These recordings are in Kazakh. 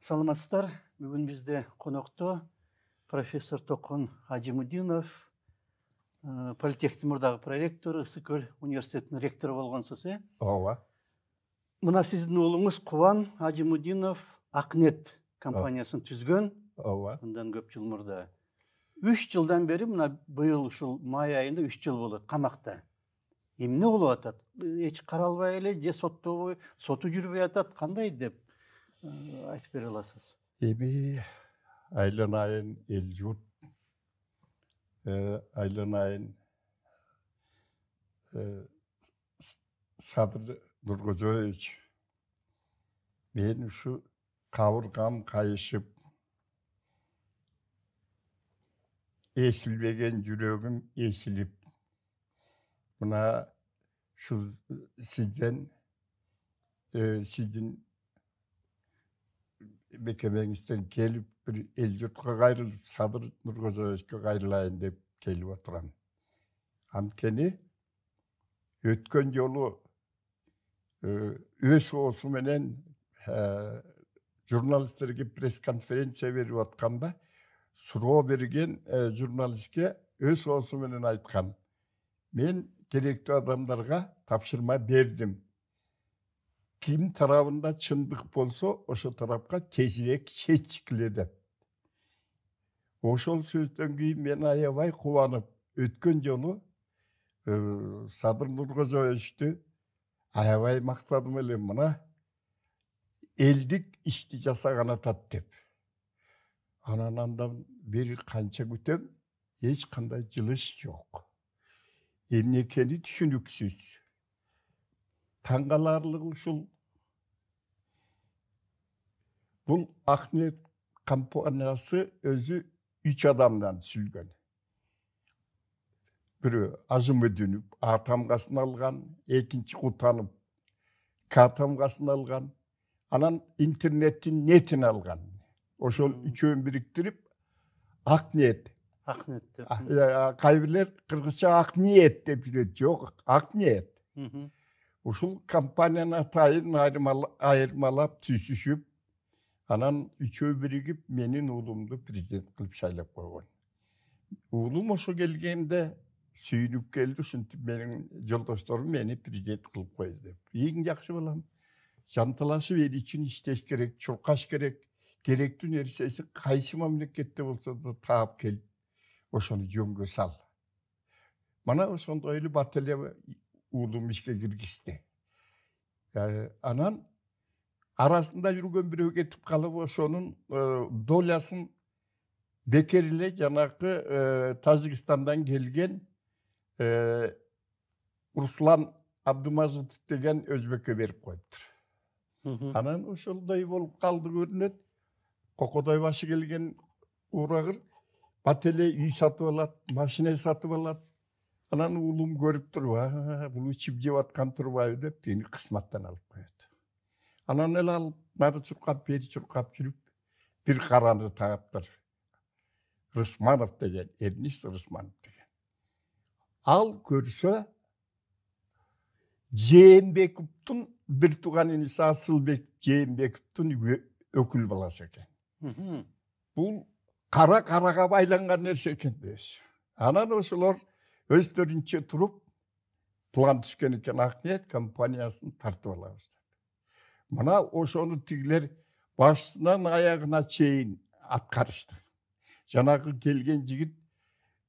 Саламатсыздар. Бүгін бізде қонақта профессор Тоқон Хажимудинов, Политехномурдағы проректор, Ысыкөл университетінің ректоры болғансыз. Ооба. Мына сіздің ұлыңыз Қуан Хажимудинов Ақниет компаниясын түзген. Ооба. Ондан көп жыл мұрда. 3 жылдан бері, мына биыл ушул май айында 3 жыл болады қамақта. Эмне болуп атат? Эч каралбай эле же соту жүрбөй атат, кандай деп айтып бере аласыз? Эми айланайын эл журт, айланайын Садыр Нуркожоевич, мен ушу кабыргам кайышып, эсилбеген жүрөгүм эсилип, мына шу сиздин мекемеңизден келип бир эл журтка кайрылып, Садыр Нуркожоевичке кайрылайын деп келип отурам. Анткени өткөн жолу өз оосу менен журналисттерге пресс-конференция берип атканда суроо берген журналистке өз оосу менен айткан: мен керектүү адамдарга тапшырма бердим. Ким тарабында чындык болсо, ошо тарапка тезирээк чечкиле деп. Ошол сөздөн кийин мен аябай кубанып, өткөн жолу Садыр Нуркожоевичтү аябай мактадым эле, мына элдик ишти жасаган атат деп. Андан бери канча күтөм, эч кандай жылыш жок. Эмне экени түшүнүксүз. Таң каларлыгы ушул. Бул Ақниет компаниясы өзү 3 адамдан түзүлгөн. Бирөө Ажымөдүнүп А тамгасын алган, экинчи Кутанып К тамгасын алган, анан интернеттин нетин алган. Ошол үчөөнү бириктирип Ақниет. Ақниет деп. Кайбирлер кыргызча Ақниет деп жүрөт. Жок, Ақниет. Ушул компаниянын атайын айырмалап түзүшүп, анан үчөө биригип менин уулумду президент кылып шайлап койгон. Уулум ошо келгенде сүйүнүп келди, ушинтип менин жолдошторум мени президент кылып койду деп. Эң жакшы балам, жанталашып эл үчүн иштеш керек, чуркаш керек, керектүү нерсеси кайсы мамлекетте болсо да таап келип, ошону жөнгө сал. Мана ошондой эле бат эле уулум ишке киргизди. Анан арасында жүргөн бирөө кетип калып, ошонун долясын бекер эле жанакы Тажикстандан келген Руслан Абдымажитов деген өзбекке берип коюптур. Анан ошолдой болуп калды көрүнөт. Кокодой башы келген урагыр бат эле үй сатып алат, машина сатып алат. Анан уулум көрүп туруп, бул ичип жеп аткан турбайбы деп, тени кысматтан алып коет. Анан эле алып, нары чуркап, бери чуркап жүрүп, бир караны тагаптыр. Рысманов деген, Эрнис Рысманов деген. Ал көрсө, Жээнбековдун бир тууган иниси Асылбек Жээнбековдун өкүл баласы экен. Бул карага байланган нерсе экен дейсиз. Анан ошолор өздөрүнчө туруп, план түшкөн экен, Ақниет компаниясын тартып алабыз деп. Мына ошону тигилер башынан аягына чейин аткарышты. Жанагы келген жигит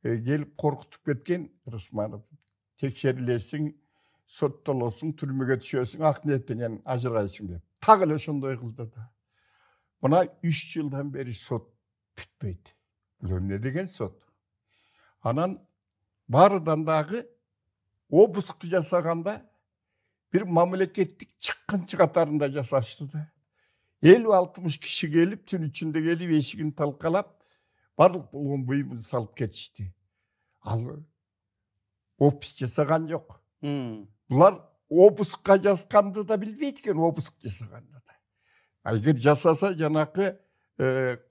келип коркутуп кеткен: Рысманов, текшерилесиң, соттолосуң, түрмөгө түшөсүң, Ақниеттен ажырайсың деп. Так эле ошондой кылды да. Мына 3 жылдан бери сот бүтпөйт. Бул эмне деген сот? Анан барыдан дагы обыск жасаганда бир мамлекеттик чыккынчы катарында жасашты да. 50-60 киши келип, түн ичинде келип, эшигин талкалап, барлык болгон буйумун салып кетишти. Ал опис жасаган жок. Булар обыскка жазганды да билбейт экен, обыск жасаганды да. Эгер жасаса, жанакы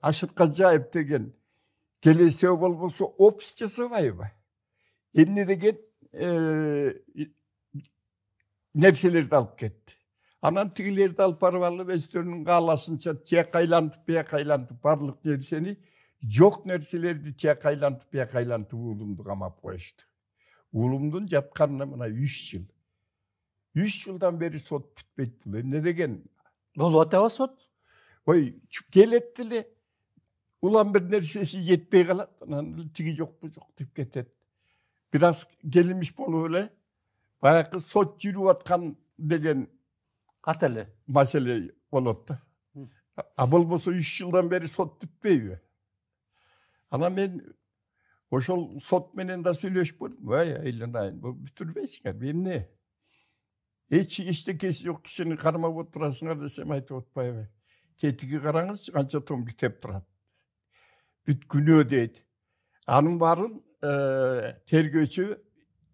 Ашыркажаев деген келесөө болбосо опис жасабайбы? Эмне деген нерселерди алып кетти. Анан тигилерди алып барып алып өздөрүнүн кааласынча тияк айлантып барлык нерсени жок нерселерди тияк айлантып уулумду камап коюшту. Уулумдун жатканына мына 3 жыл. 3 жылдан бери сот бүтпөйт бул. Эмне деген? Болуп атабы сот? Ой, келет эле. Улам бир нерсеси жетпей калат, анан тиги жокпу жок деп кетет. Бир аз келимиш болуп эле баягы сот жүрүп аткан деген Кат эле. маселе болот да. А болбосо 3 жылдан бери сот бүтпөйбү? Анан мен ошол сот менен да сүйлөшүп көрдүм. Айланайын, бул бүтүрбейсиңер, эмне? Эчтекеси жок кишини кармап отурасыңар десем айтып атпайбы? Тетиги караңызчы, канча том китеп турат. Бүткүнөө дейт. Анын баарын тергөөчү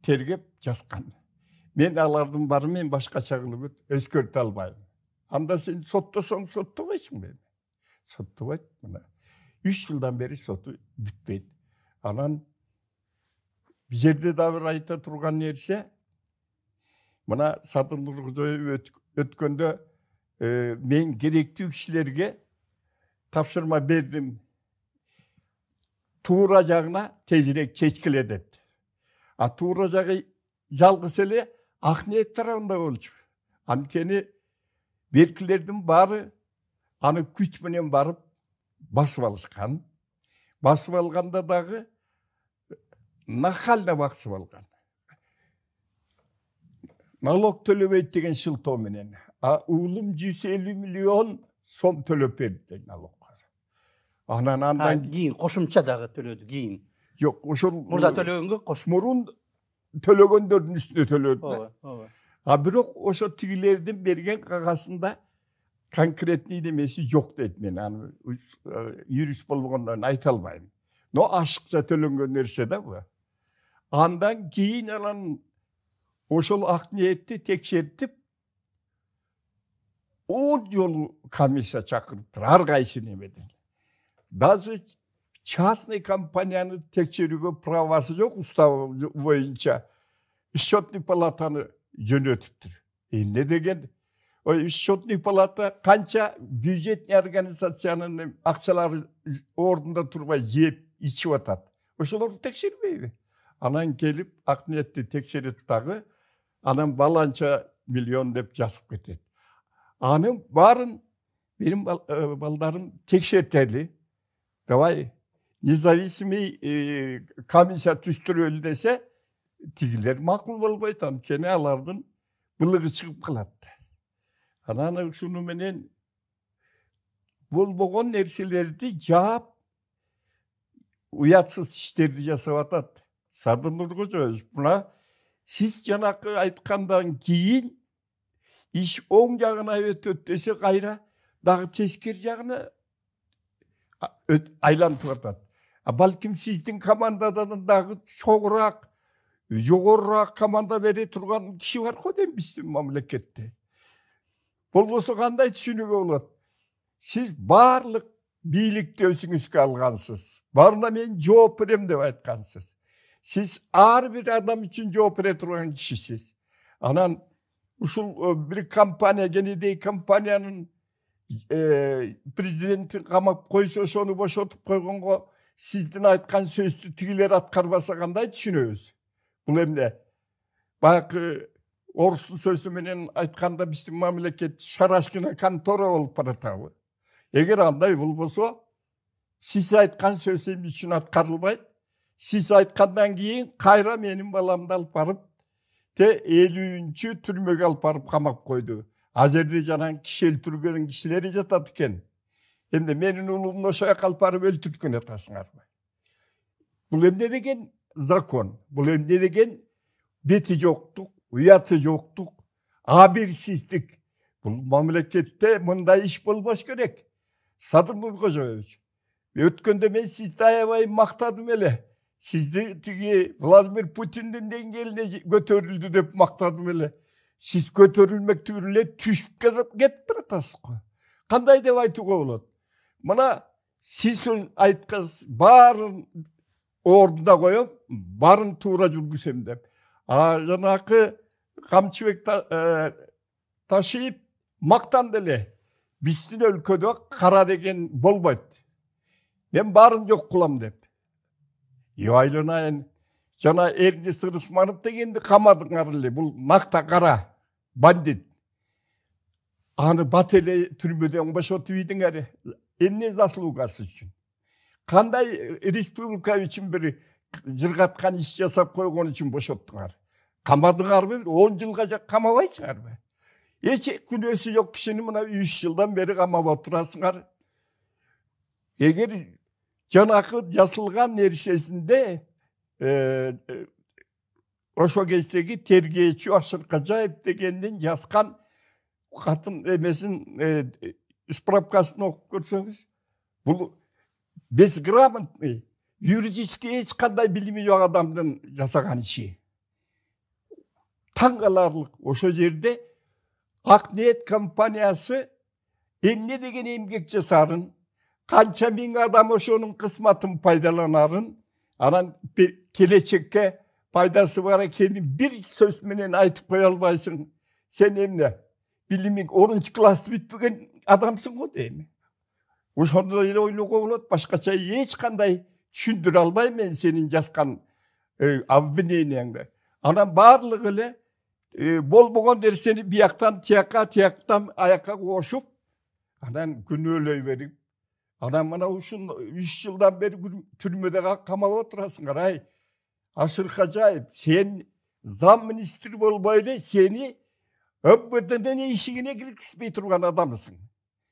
тергеп жазган. Мен алардын баарын мен башкача кылып өзгөртө албайм. Анда сен соттосоң соттобойсуң. Соттобойт мына. 3 жылдан бери соту бүтпөйт. Анан бир жерде да бир айта турган нерсе, мына Садыр Нуркожоев өткөндө мен керектүү кишилерге тапшырма бердим. Туура жагына тезирээк чечкиле депти. А туура жагы жалгыз эле ак ниет тарабында болчу. Анткени беркилердин баары аны күч менен барып басып алышкан. Басып алганда дагы нахально басып алган. Налог төлөбөйт деген шылтоо менен. А уулум 150 миллион сом төлөп берди налог. Анан кийин кошумча дагы төлөдү кийин. Жок, ошол мурда төлөгөнгө мурун төлөгөндөрдүн үстүнө төлөдү. Ооба. А бирок ошо тигилердин берген кагазында конкретный немеси жок дейт. Мен аны юрист болгондон айта албайм. Но ашыкча төлөнгөн нерсе да бу. Андан кийин анан ошол ак ниетти текшертип 10 жолу комиссия чакырыптыр ар кайсы немеден. Даже частный компанияны текшерүүгө правасы жок уставы боюнча счетный палатаны жөнөтүптүр. Эмне деген? Счетный палата канча бюджетный организациянын акчалары ордунда турбай жеп ичип атат. Ошолорду текшербейби? Анан келип ак ниетти текшерет дагы, анан баланча миллион деп жазып кетет. Анын баарын менин балдарым текшертели. Давай независимый комиссия түстүрөлү десе, тигилер макул болбойт, анткени алардын былыгы чыгып калат. Анан ушуну менен болбогон нерселерди жаап, уятсыз иштерди жасап атат. Садыр Нуркожоев, мына сиз жанакы айткандан кийин иш оң жагына өтөт десе, кайра дагы тескери жагына айлантып атат. Балким сиздин командадан дагы чогураак, жогорураак команда бере турган киши бар го дейм биздин мамлекетте. Болбосо кандай түшүнүүгө болот? Сиз баардык бийликти өзүңүзгө алгансыз. Баарына мен жооп берем деп айткансыз. Сиз ар бир адам үчүн жооп бере турган кишисиз. Анан ушул бир компания, Кенедей компаниянын президентин камап койсо, ошону бошотуп койгонго сиздин айткан сөздү тигилер аткарбаса кандай түшүнөбүз? Бул эмне? Баягы орустун сөзү менен айтканда биздин мамлекет шарашкина контора болуп баратабы? Эгер андай болбосо, сиз айткан сөз эмне үчүн аткарылбайт? Сиз айткандан кийин кайра менин баламды алып барып, 50-чү түрмөгө алып барып камап койду. А жерде жанан киши өлтүргөн кишилери жатат экен. Эмне менин уулумду ошо жака алып барып өлтүрткөн атасыңарбы? Бул эмне деген закон? Бул эмне деген бети жоктук, уяты жоктук, абийирсиздик? Бул мамлекетте мындай иш болбош керек. Садыр Нуркожоевич, өткөндө мен сизди аябай мактадым эле. Сизди тиги Владимир Путиндин деңгээлине көтөрүлдү деп мактадым эле. Сиз көтөрүлмек түгүл эле түшүп кетип баратасыз го. Кандай деп айтууга болот? Мына сиз айткан баарын ордуна коем, баарын туура жүргүзөм деп. Жанакы Камчыбек Ташиев Maktan delе. Біздің өлкөдө кара деген болбойт. Мен барын жок кылам деп. Айланайын. Жана Эрнест Рысманов дегенди камадыңар эле. Бул макта кара бандит. Аны бат эле түрмөдөн бошотуп ийдиңер. Эмне заслугасы үчүн? Кандай республика үчүн бир жыргаткан иш жасап койгон үчүн бошоттуңар? Камадыңарбы? 10 жылга камабайсыңарбы? Эч күнөөсү жок кишини мына 3 жылдан бери камап отурасыңар. Эгер жанакы жасылган нерсесинде ошо кездеги тергөөчү Ашыркажаев дегендин жазган катын эмесин справкасын окуп көрсөңүз, бул безграмотный, юридический эч кандай билими жок адамдын жасаган иши. Таң каларлык. Ошо жерде Акниет компаниясы эмне деген эмгек жасарын, канча миң адам ошонун кысматын пайдаланарын, анан келечекке пайдасы бар экенин бир сөз менен айтып кое албайсың. Сен эмне? Билимиң 10 классты бүтпөгөн адамсың го дейм. Ошондой эле ойлоого болот. Башкача эч кандай түшүндүрө албайм мен сенин жазган обвиненияңды. Анан баардыгы эле болбогон нерсени бияктан тияка, тияктан аякка кошуп, анан күнөөлөй берип, анан мына ушун 3 жылдан бери түрмөдө камап отурасыңар. Ай, Ашыркажаев, сен зам министр болбой эле сени МВДнын ишигине киргизбей турган адамсың.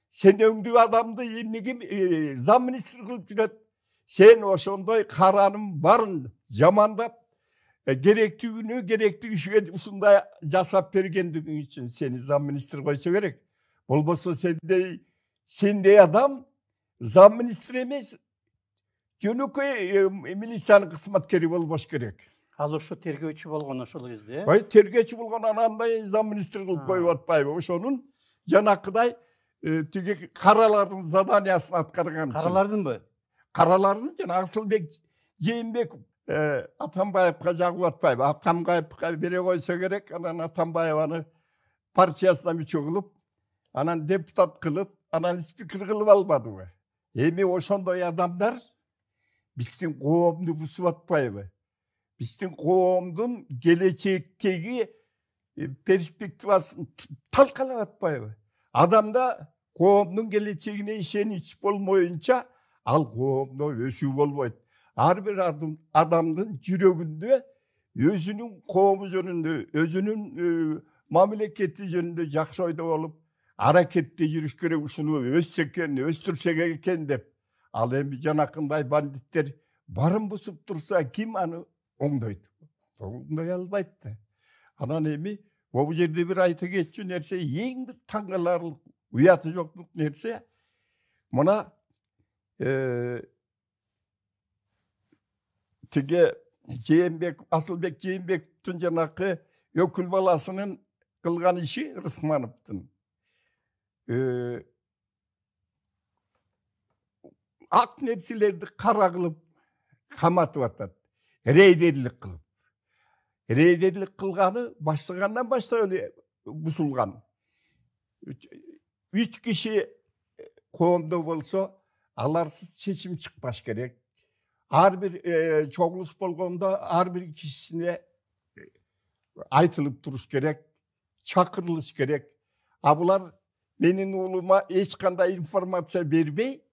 Сен өңдүү адамды эмнеге зам министр кылып жүрөт? Сен ошондой каранын барын жамандап, керектүүнү керектүү ишке ушундай жасап бергендигиң үчүн сени зам министр койсо керек. Болбосо сендей адам зам министр эмес, жөнөкөй милициянын кызматкери болбош керек. Ал ошо тергөөчү болгон ошол кезде. Ой, тергөөчү болгон анандай зам министр кылып коюп атпайбы? Ошонун жанакыдай тиги каралардын заданиясын аткарган. Каралардынбы? Каралардын жана Асылбек Жээнбеков Атамбаевка жагып атпайбы? Атамбаевка бере койсо керек, анан Атамбаеваны партиясына мүчө кылып, анан депутат кылып, анан спикер кылып албадыбы? Эми ошондой адамдар биздин коомду бузуп атпайбы? Биздин коомдун келечектеги перспективасын талкалап атпайбы? Адамда коомдун келечегине ишенич болмоюнча, ал коомдо өсүү болбойт. Ар бир адамдын жүрөгүндө өзүнүн коому жөнүндө, өзүнүн мамлекети жөнүндө жакшы ойдо болуп, аракетте жүрүш керек, ушуну өссө экен, өстүрсөк экен деп. Ал эми жанакындай бандиттер барын бузуп турса, ким аны оңдойт? Оңдой албайт да. Анан эми бул жерде бир айта кетчү нерсе, эң бир таң каларлык, уяты жоктук нерсе, мына тиге Асылбек Жээнбековдун жанакы өкүл баласынын кылган иши Рысмановдун ак нерселерди кара кылып каматып атат. Рейдерлик кылып. Рейдерлик кылганы баштагандан баштап эле бузулган. 3 киши коомдо болсо, аларсыз чечим чыкпаш керек. Ар бир чогулуш болгондо ар бир кишисине айтылып туруш керек, чакырылыш керек. А булар менин уулума эч кандай информация бербей,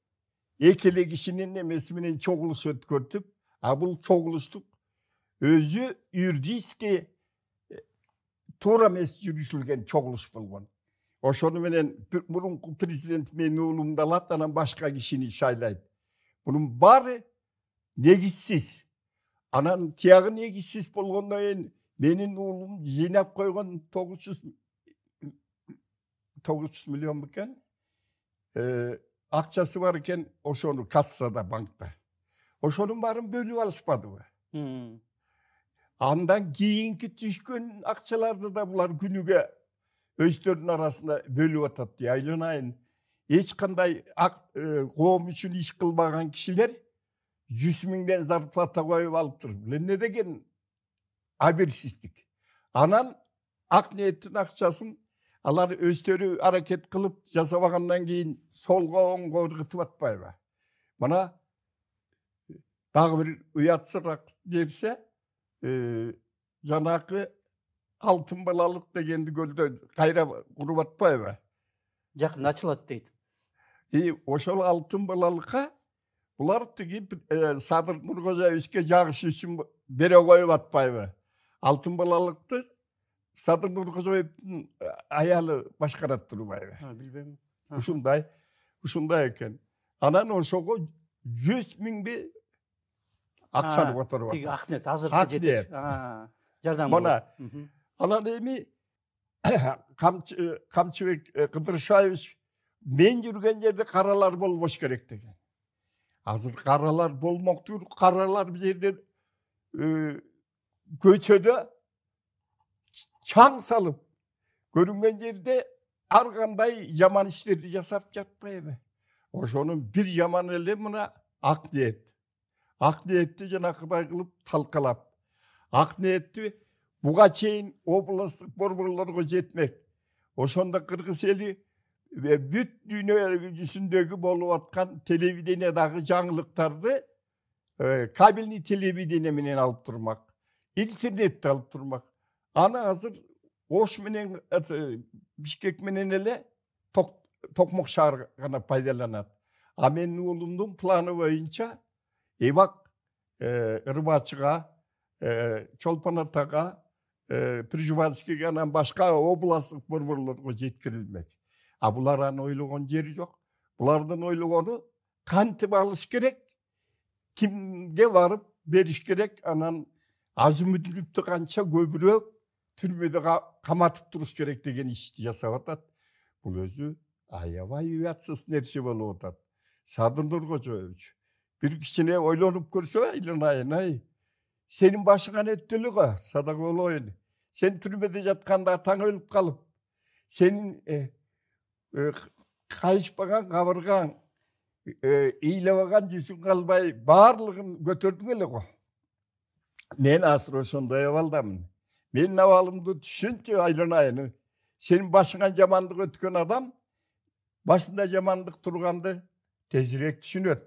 эки эле кишинин эмеси менен чогулуш өткөртүп, а бул чогулуштук өзү юридически туура эмес жүргүзүлгөн чогулуш болгон. Ошону менен мурунку президент менин уулумду алат, анан башка кишини шайлайт. Бунун баары негизсиз. Анан тиягы негизсиз болгондон кийин менин уулум жыйнап койгон 900 миллион бекен акчасы бар экен, ошону кассада, банкта. Ошонун баарын бөлүп алышпадыбы? Андан кийинки түшкөн акчаларды да булар күнүгө өздөрүнүн арасында бөлүп атат. Айланайын, эч кандай коом үчүн иш кылбаган кишилер 100 миңден зарплата коюп алыптыр. Эмне деген аберсиздик. Анан ак ниеттин акчасын Alar özleri hareket kılıp jasabağandan keyin solga oңго ырgıtıp atpayba. Mana dagı bir uyatsırak derse janakı altın balalık degendi gölde kayra kurup atpayba. Jakın açılat deydi. Oşol altın balalıkka bular tigi Sadır Nurgozevичке jagışı üçün bere koyup atpayba. Altın balalıktı Sadır Nurgozevичтин ayalı başkarat durbayba. Ha, bilbem. Ушундай eken. Anan oşogo 100 mingdi akçanı oturup Tigi atpayba. Aknet hazır Aknet. jetek. Jardam Mana bolot. anan emi Kamçıbek Kıdırşaевич men жүрген жерде каралар болбош керек деген. Азыр каралар болмоктур, каралар бир жерде көчөдө чаң салып көрүнгөн жерде ар кандай жаман иштерди жасап жатпайбы. Ошонун бир жаман эле мына ак ниет. Ак ниетти жанакыдай кылып талкалап, ак ниетти буга чейин областтык борборлорго жетмек. Ошондо кыргыз эли бүт дүйнө жүзүндөгү болуп аткан телевидениядагы жаңылыктарды кабельный телевидение менен алып турмак, интернетти алып турмак. Аны азыр Ош менен Бишкек менен эле Токмок шаар гана пайдаланат. А менин уулумдун планы боюнча Эбак Рыбачыга, Чолпон Атага, Приживальскийге анан башка областтык борборлорго жеткирилмек. А булардын ойлогон жери жок. Булардын ойлогону кантип алыш керек, кимге барып бериш керек, анан азмүдүрүптү канча көбүрөөк түрмөдө каматып туруш керек деген ишти жасап атат. Бул өзү аябай уятсыз нерсе болуп атат. Садыр Нургожевич бир кичине ойлонуп көрсө, Илинайын, сенин башыңа өттөлү го, садак болоюн. Сен түрмөдө жатканда атаң өлүп калып, сенин кайышпаган кабыргаң, ыйлабаган жүзүң калбай, баардыгын көтөрдүң эле го. Мен азыр ошондой абалдамын. Менин абалымды түшүнчү, Айланайын. Сенин башыңан жамандык өткөн адам башында жамандык турганды тезирээк түшүнөт.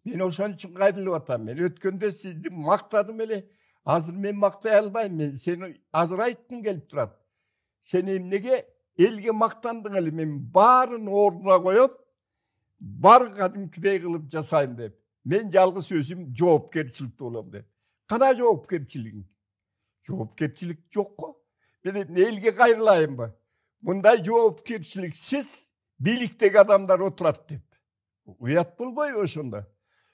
Мен ошон үчүн кайрылып атам. Мен өткөндө сизди мактадым эле. Азыр мен мактай албайм. Мен сени азыр айткым келип турат. Сен эмнеге элге мактандың эле? Мен баарын ордуна коюп, бар кадимкидей кылып жасайм деп. Мен жалгыз өзүм жоопкерчиликте болом деп. Кана жоопкерчилигиң? Жоопкерчилик жок го. Мен элге кайрылайынбы? Мындай жоопкерчиликсиз бийликтеги адамдар отурат деп. Уят болбойбу ошондо?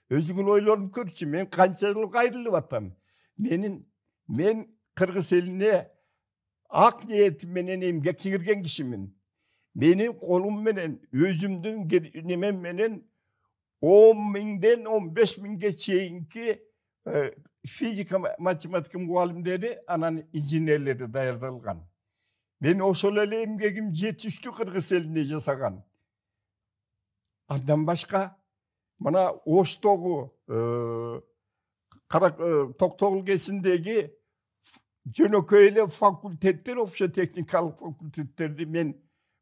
Өзүңүн ойлонуп көрчү. Мен канча жыл кайрылып атам. Мен кыргыз элине ак ниетим менен эмгек сиңирген кишимин. Менин колум менен, өзүмдүн немем менен 10 миңден 15 миңге чейинки физика, математика мугалимдери, анан инженерлери даярдалган. Мен ошол эле эмгегим жетиштүү кыргыз элине жасаган. Андан башка мына Оштогу Токтогул кесиндеги жөнөкөй эле факультеттер, опшо техникалык факультеттерди мен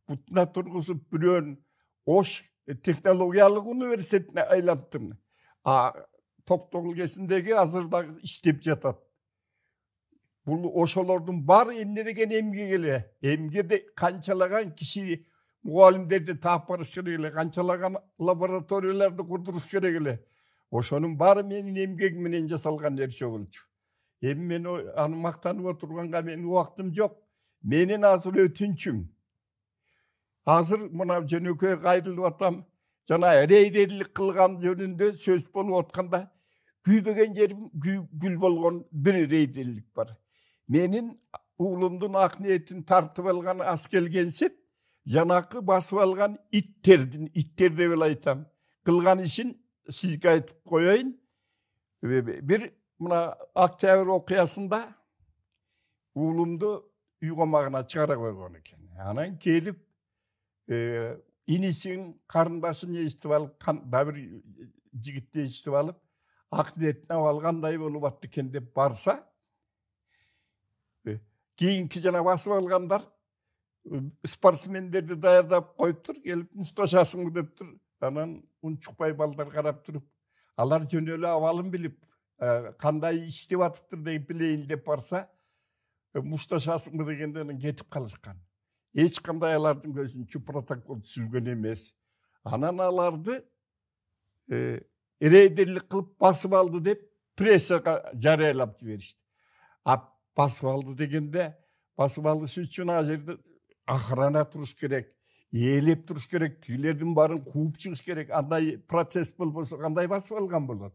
бутуна тургузуп бирөөн Ош технологиялык университетине айлантым. Токтогул кесиндеги азыр дагы иштеп жатат. Бул ошолордун баары эмне деген эмгек эле. Эмгеде канчалаган киши мугалимдерди таап барыш керек эле, канчалаган лабораторияларды курдуруш керек эле. Ошонун баары менин эмгегим менен жасалган нерсе болчу. Эми мен аны мактанып отурганга менин убактым жок. Менин азыр өтүнчүм. Азыр мына жөнөкөй кайрылып атам. Жана рейдерлик кылган жөнүндө сөз болуп атканда күйбөгөн жерим гүл болгон бир рейдерлик бар. Менин уулумдун ак ниетин тартып алган аз келгенсип, жанакы басып алган иттер деп эле айтам. Кылган ишин сизге айтып коеюн. Бир мына октябрь окуясында уулумду үй комагына чыгара койгон экен. Анан келип инисин карындашын эстип алып, бир жигитти эстип алып, ак ниетин алгандай болуп атты экен деп барса, кийинки жана басып алгандар Sportsmenlerdi dayardap koyuptur, gelip mustashasını deptir. Anan unçukpay balдар karap turup, alar jönölü avalın bilip, kanday iştep atıptır deyip bileyin dep barsa, mustashasını degenden ketip kalışkan. Hiç kanday alardın gözünçü protokol sülgön emez. Anan alardı, ereyderlik kılıp basıp aldı dep, presa jarayalap jiberişti. Basıp aldı degende, basıp aldışı üçün azerde ahrana turuş gerek, yeğelep turuş gerek, tüylerden barın kuup çıkış gerek, anday protest bolbosa kanday basıp algan bolat.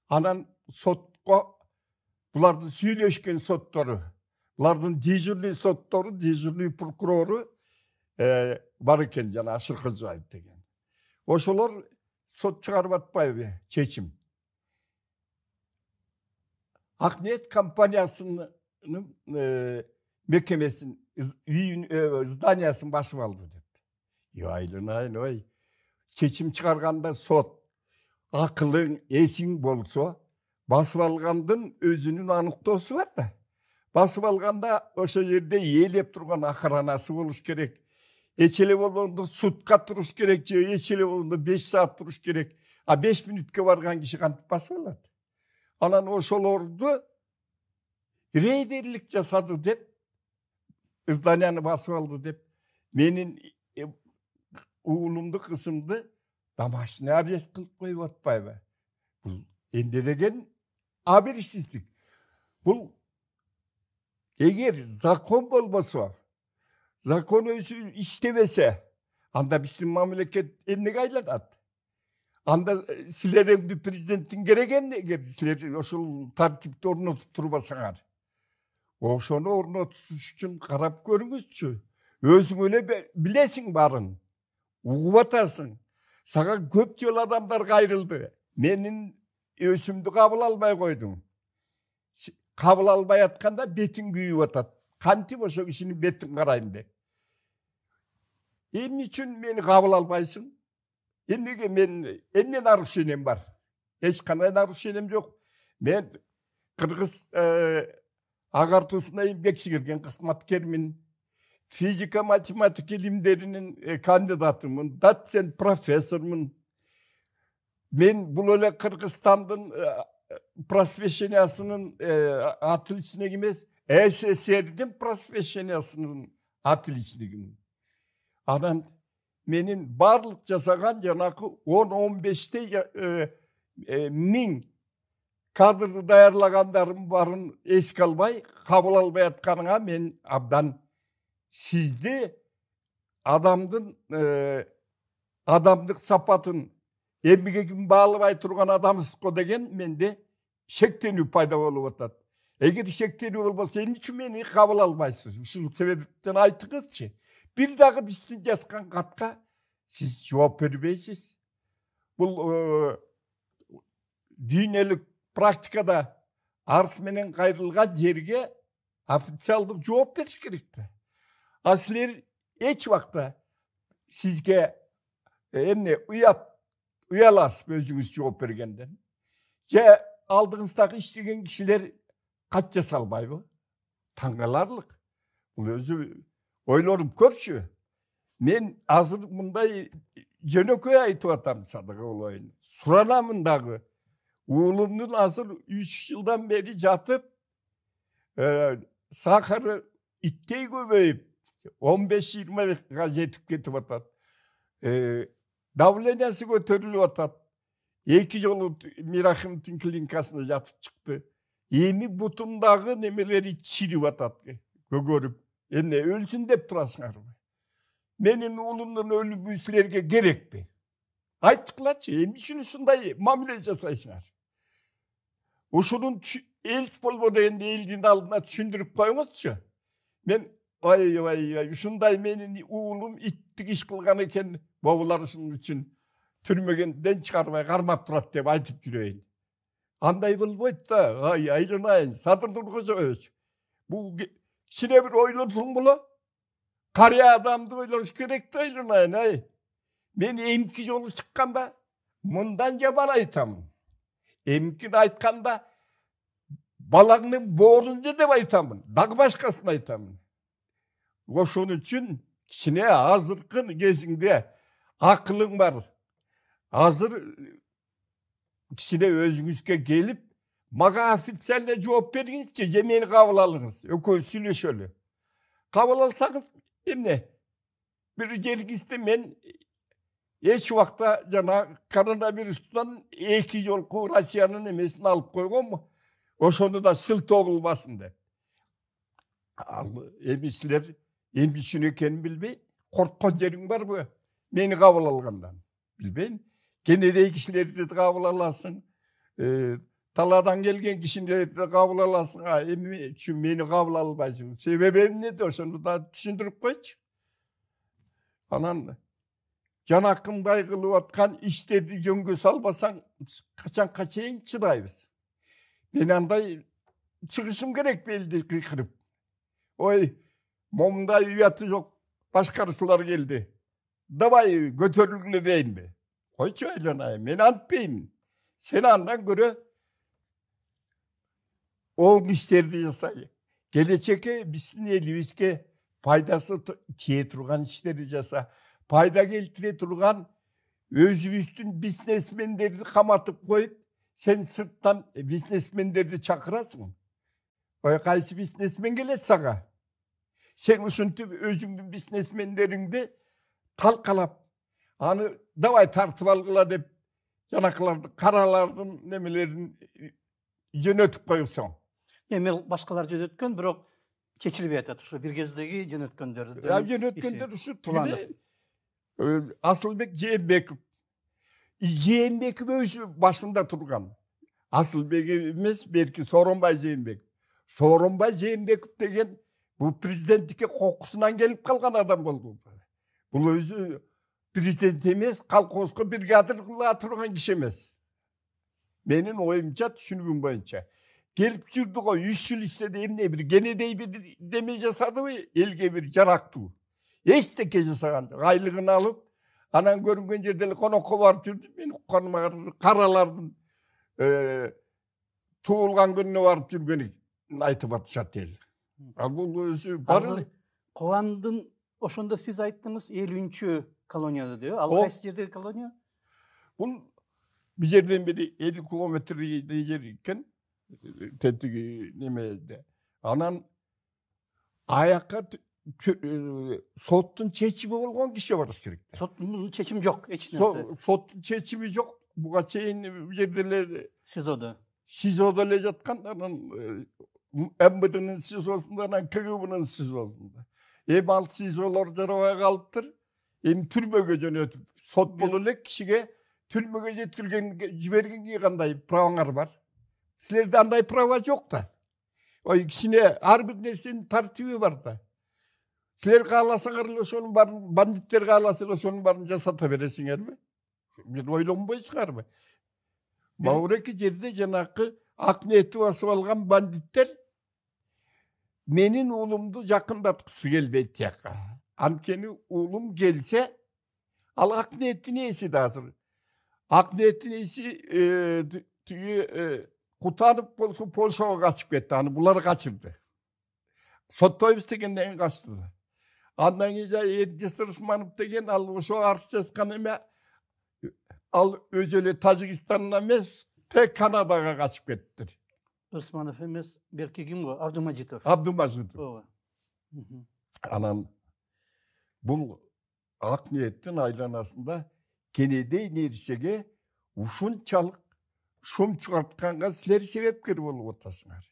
Anan sotko, bulardın söyleşken sottoru, bulardın dejurli sottoru, dejurli prokuroru var eken jana Aşırkızbaev degen. Oşolar sot çıkarıp atpayбы, çeçim. Akniyet kampaniyasının mekemesinin zdaniyasını basıp aldı dep. Aylınayın oy. Çeçim çıkarganda sot, akılın, esin bolsa, basıp algandın özünün anıktosu var da. Basıp alganda oşo yerde yeğelep turgan akıranası boluş gerek. Eçele bolganda sutka turuş gerek, eçele bolganda 5 saat turuş gerek. 5 minutke vargan kişi kanıp basıp aladı. Anan oşolordu reyderlik jasadı dep, ızdaniyany basıp aldı dep, menin uğulumdu kısımdı damaşını arrest kılıp koyup atpayбы. Bul ende degen habersizlik. Bul eğer zakon bolbosa, zakon özü iştemese, anda bizim mamleket emnege aylanat. Anda silerin prezidentin gereken ne eğer siler oşul tartipte ornotup turbasaňar. Oşonu ornotuş üçün karap görüňüzçü. Özüň öyle bilesin barın. Ugup atasın. Saga köp jol adamlar gayrıldı. Menin özümdü kabul albay koydum. Kabul albay atkanda betin küyüp atat. Kantip oşo kişinin betin karayın de. Emni üçün meni kabul albaysın? Endege men enne narushenem var. Hiç kanay narushenem yok. Men Kırgız agartusuna ilbekçi girgen kısmatkermin. Fizika matematik ilimlerinin kandidatımın, datsen profesörmün. Men bu öyle Kırgızistan'ın prosfesyonelsinin atılışına gimez. SSR'den prosfesyonelsinin atılışına gimez. Adan menin barlık jasagan janakı 10-15'te min kadrı dayarlagandarım barın esk albay, kabul albay atkanıga men abdan sizde adamdık sapatın emgegin bağlabay turgan adamsızko degen mende şekteni payda bolup atat. Eger şekteni bolbosa emne üçin meni kabul albaysız. Uşul sebepten aytыңызчы. Bir dagı bizden jaskan katka siz cevap berбейсиз. Bul düýnelik praktikada arz menen gayrılgan jerge ofitsialdyk cevap beriş kerekti. Asler hiç vakta sizge emne uyalas özüňiz cevap bergenden. Ja aldığınızdaky işlegen kişiler kaç jasalbayby? Taňgalarlyk. Bul özü oylarım körçü. Men azır mınday jönököy aytyp atam sadaga olayın. Suranamındagy uğulumdun azır 3 yıldan beri jatıp sakarı ittey köbeyip 15-20 jetip ketip atat. Davleniyası götörülüp atat. 2 jolu Mirahimdin klininkasına jatıp çıktı. Emi butundagy nemeleri çirip atat. Görüp emne ölsün dep turasyňar. Menin oğlumdan ölüp üslerge gerek mi? Ayttıklaçı, emni şunu şunday mamile jasaýsyňar. Uşunun el bolboda endi eldin aldına düşündürüp koyuňuzçu. Men ay şunday menin oğlum ittik iş kılgan eken bobular şunun üçün türmegenden çıkarmay karmap turat dep aytyp jüreýin. Anday bolboýt da, aýlanaýyn, Sadır Nurgözöýüç. Bu kişine bir oyladın bula. Karya adamdı oylamış gerek de aýlanaýyn. Men emki jolu çıkkanda mından jaman aytam. Emki aytkanda balaňyň borunja dep aytamyn. Dagy başkasyny aytamyn. Oşun için kişine hazırkın gezinde akılın var. Hazır kişine özünüzge gelip maga ofisiyalle cevap berinizçe yemeğini kabul alınız. Ökö süyle şöyle. Kabul alsanız emne bir gelgiste men hiç vakta jana koronavirüsten 2 yol Rusya'nın emesini alıp koygon mu? Oşonu da sılt oğulmasın de. Emisler emisini eken bilbey. Korkkan yerin var bu. Meni kabul algandan. Bilbeyin. Gene de kişileri de kabul alasın. Taladan gelgen kişileri de kabul alasın. Şu meni kabul albaysın. Sebebim ne de oşonu da düşündürüp koyç. Anan can hakkında aygılı atkan işleri jöngö salbasan kaçan kaçayın çıdayız. Ben anday çıkışım gerek belli kıkırıp. Oy momda üyatı yok. Başkarısılar geldi. Davay götürülü değil mi? Koy söyle ben antpeyim. Sen andan göre o işleri yasayı. Geleceke bizim elimizde paydası tiye turgan işleri yasa. Payda keltire turgan özümüzün biznesmenleri kamatıp koyup sen sırttan biznesmenleri çakırasın. O kaysı biznesmen gelet sana. Sen uşuntup özünün biznesmenlerinde talkalap. Hani davay tartıp algıla deyip yanaklardı, karalardın nemelerin yönetip koyursan. Emel başkalar jönötkön, birok keçilip yatat. Şu bir gezdegi jönötkönderdi. Ya yönetkenler şu türlü. Asılbek Ceymbekov. Ceymbekov özü başında turgan. Asılbek emez belki Soronbay Ceymbekov. Soronbay Ceymbekov degen bu prezidentlikке kokusundan gelip kalgan adam oldu. Bu özü prezident emez, kalkosko brigadir kılığa turgan kişi emez. Menin oyumca, düşünümüm boyunca. Gelip жүрдü o 100 yıl işte deyim ne bir gene dey bir demeye jasadı mı elge bir jaraktı. Hiç de kece sağan aylığını alıp anan görüngen jerde konoko var türdü. Men kanıma karalardım. Tuğulgan gününe var türgeni aytıp atışat el. Al bu özü barılı. Kovandın oşonda siz ayttınız 50. kolonyada diyor. Al kaysı jerde kolonya? Bu bir yerden beri 50 kilometre yer iken tetik nemede. Anan ayakka sottun çeçimi olgan kişi var kerekte. Sottun çeçim yok. Hiç nerse. Sottun çeçimi yok. Buga çeyin bir yerdeler Sizoda lejatkan anan embedinin sizosunda anan kıgıbının sizosunda. Ebal sizolar jaravaya kalıptır. Türmöge jönötüp sot boluluk kişiye türmöge jetilgen jibergen kanday pravangar var. Sizlerde anday prava yok da. O ikisine her bir neslin tartibi var da. Sizler kalasanlar şunun var, banditler kalasanlar şunun varınca sata veresinler mi? Bir oylanmayı çıkar mı? Mavreki jerde janakı ak niyeti vasıf algan banditler menin oğlumdu yakındatqısı gelbeyt yaka. Ankeni oğlum gelse al ak niyetini esi de hazır. Ak niyetini esi kutanıp Polşa'ya kaçıp gitti. Hani bunları kaçırdı. Sottoyuz degenden kaçtı. Andan gece Edges Rısmanıp degen al şu artçaskan eme al özeli Tacikistan'dan emez tek Kanada'ya kaçıp gitti. Osmanov emez belki kim o? Abdülmecitov. Abdülmecitov. Anan bu ak niyetin aylanasında Kennedy nersege uşun çalık şum çıkartkanға sizler sebepkер болып отырсыңар.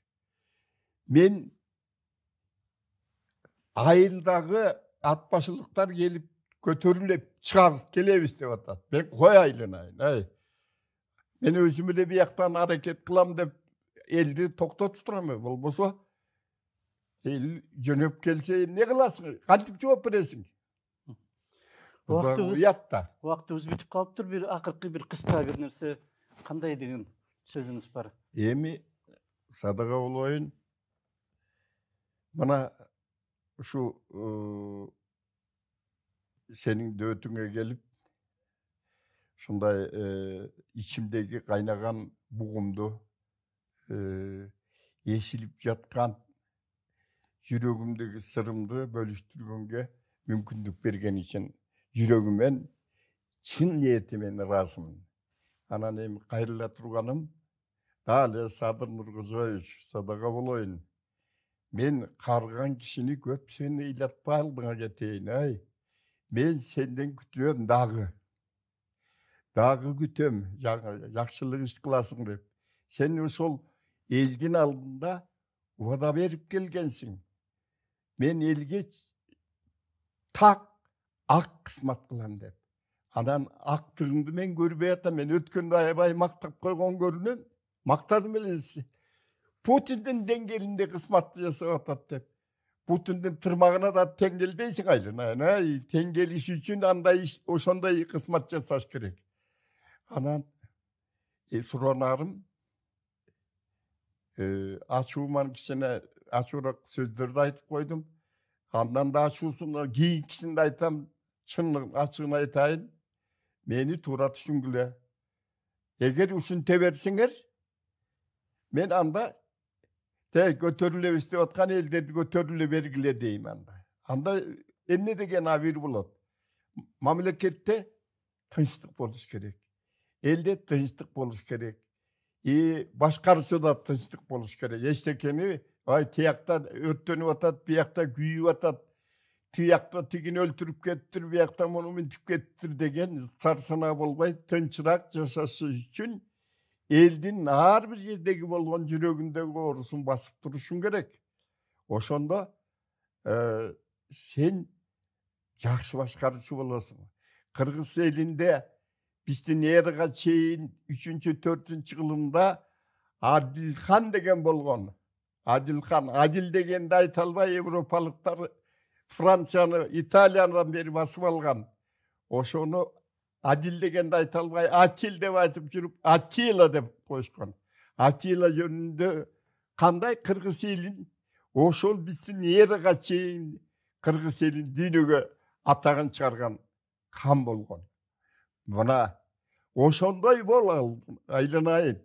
Men айылдағы atbaşılıklar gelip götürülüp çıkar kelebis деп атат. Ben koy aylanayın. Ben özümü de bir yaktan hareket kılam dep eldi tokta tuturamı. Bolbosa el jönöp gelse ne kılasın? Kantip cevap veresin. Vaktımız bitip kalıptır. Bir akırkı bir kıska bir nerse kanday деген sözünüz var. Emi sadaqa olayın. Bana şu senin döğütüne gelip şunday içimdeki kaynagan buğumdu yeşilip yatkan жүрөгүмдөгү сырымды бөлүштүргөнгө мүмкүндүк берген үчүн жүрөгүмөн чын ниетимен ыраазымын. Анан эми кайрыла турганым дагы Садыр Нуркызоевич садага болоюн. Мен карган кишини көп сени ыйлатпай алдыңа кетейин, ай. Мен сенден күтөм дагы күтөм, жакшылык иш кыласың деп. Сен ошол элдин алдында убада берип келгенсиң. Мен элге так ак кызмат кылам деп. Анан актыгыңды мен көрбөй атам. Мен өткөндө аябай мактап койгон көрүнөм. Мактадым эле. Путиндин деңгээлинде кызматты жасап атат деп. Путиндин тырмагына да теңгелдейсиң айлы. Теңгелиш үчүн андай ошондой кызмат жасаш керек. Анан суранарым ачууман кичине ачуураак сөздөрдү айтып койдум. Андан да ачуусун кийинкисинде айтам. Чын ачыгын айтайын. Мени туура түшүнгүлө. Эгер ушинте берсиңер, мен анда көтөрүлөбүз деп аткан элдерди көтөрүлө бергиле дейм анда. Анда эмне деген абийир болот? Мамлекетте тынчтык болуш керек. Элде тынчтык болуш керек. Башкаруучуда тынчтык болуш керек. Эчтекени тиякта өрттөнүп атат, биякта күйүп атат, тиякта тигини өлтүрүп кеттир, биякта муну минтип кеттир деген сарсанаа болбой тынчыраак жашашы үчүн элдин ар бир жердеги болгон жүрөгүндөгү оорусун басып турушуң керек. Ошондо сен жакшы башкаруучу болосуң. Кыргыз элинде биздин эрага чейин 3-4 кылымда Адилхан деген болгон. Адил дегенди айта албай европалыктар Францияны, Италиядан бери басып алган. Ошону Адил дегенди айта албай Атил деп айтып жүрүп, Атила деп коюшкан. Атила жөнүндө кандай кыргыз элин ошол биздин эрага чейин кыргыз элин дүйнөгө атагын чыгарган хан болгон. Мына ошондой бол айланайын.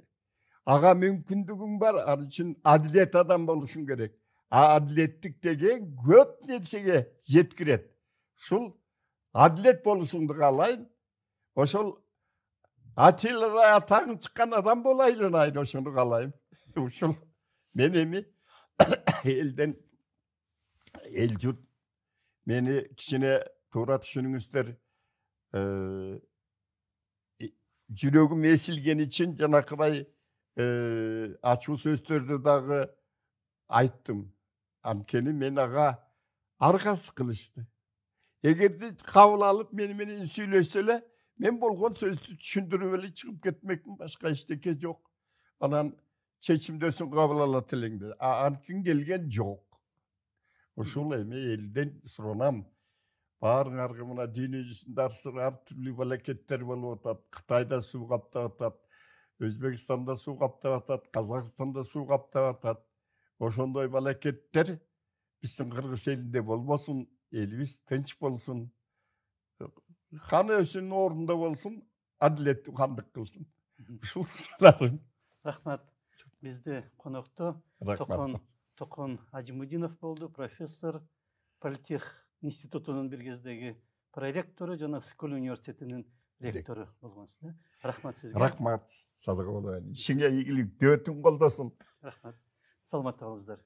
Ага мүмкүндүгүң бар, ал үчүн адилет адам болушуң керек. Адилеттик деген көп нерсеге жеткирет. Ушул адилет болушуңду каалайын. Ошол Атилада атагын чыккан адам болайлын айын, ошону каалайм. Ушул мен эми элден эл журт мени кичине туура түшүнүңүздөр. Жүрөгүм эсилген үчүн жанакыбай ачуу сөздөрдү дагы айттым. Анткени мен ага аргасыз кылышты. Эгерде кабыл алып мени менен сүйлөшсө эле, мен болгон сөздү түшүндүрүп эле чыгып кетмекмин, башка эчтеке жок. Анан чечимдесин кабыл алат элеңди. Анткин келген жок. Ушул эми элден суранам. Баарыңарга мына дүйнө жүзүндө ар түрлүү балакеттер болуп атат. Кытайда суу каптап атат, Өзбекстанда суу каптап атат, Казакстанда суу каптап атат. Ошондой балакеттер биздин кыргыз элинде болбосун, элибиз тынч болсун. Хан өзүнүн ордунда болсун, адилеттүү хандык кылсын. Ушул сураным. Рахмат. Бизде конокто Токон Ажимудинов болду, профессор, Политех институтунун бир кездеги проректору жана Скол университетинин ректору болгонсуз. Рахмат сизге. Рахмат. Садыга болоюн. Ишиңе ийгилик, дөөтүң колдосун. Рахмат. Саламатта болуңуздар.